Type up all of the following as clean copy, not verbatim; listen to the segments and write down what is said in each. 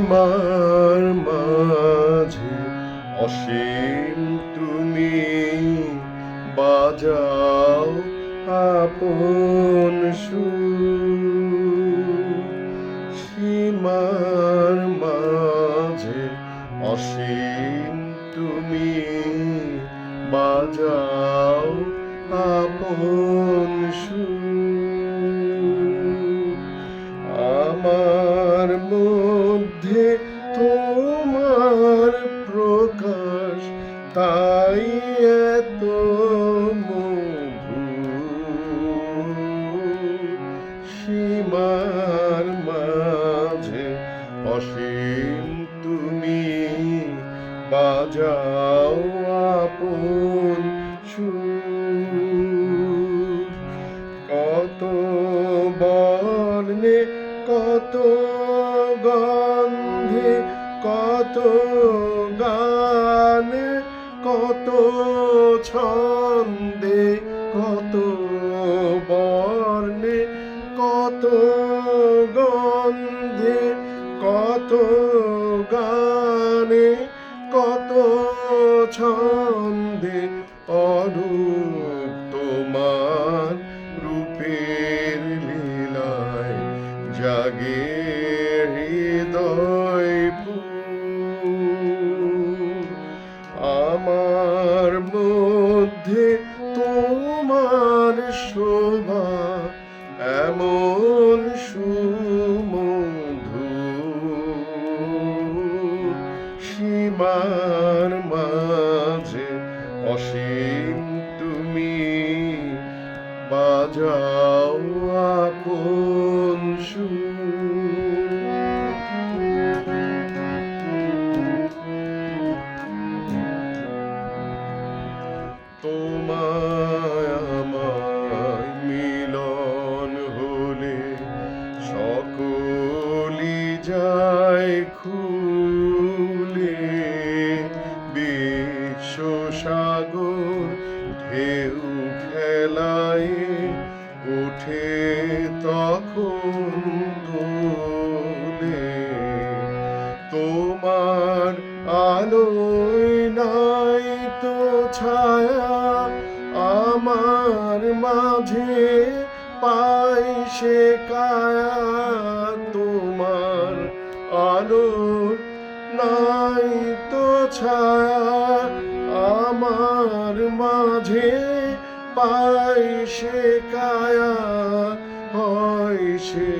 সীমার মাঝে অসীম তুমি বাজাও আপন সুর। সীমার মাঝে অসীম তুমি বাজাও আপন সুর। আমার মধ্যে তোমার প্রকাশ, তাই এত মধুর। সীমার মাঝে অসীম তুমি বাজাও আপন সুর। কত বর্ণে কত গন্ধে কত গান, কত ছন্দে কত বর্ণে কত গন্ধে কত গানে কত ছন্দে অরূপ তোমার রূপের লীলায় জাগে হৃদয় পুর। আমার মধ্যে তোমার শোভা এমন সুমধুর। সীমার মাঝে অসীম তুমি বাজাও আপন সুর। তোমায় আমায় মিলন হলে সকলি যায় খুলে। বিশ্বসাগর ঢেউ খেলায় ওঠে তখন দোলে। তোমার আলোয় নাই তো ছায়া, আমার মাঝে পাই সে কায়া। তোমার আলোর নাই তো ছায়া, আমার মাঝে পাই সে কায়া। হয় সে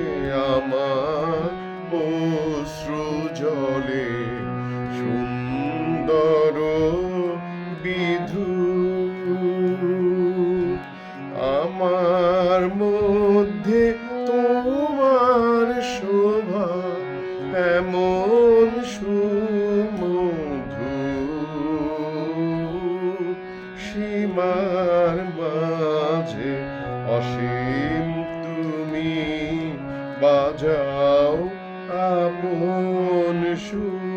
আমার অশ্রু জলে সুন্দর বিধু। আমার মধ্যে তোমার শোভা এমন সুমধুর। সীমার মাঝে অসীম তুমি বাজাও আপন সুর।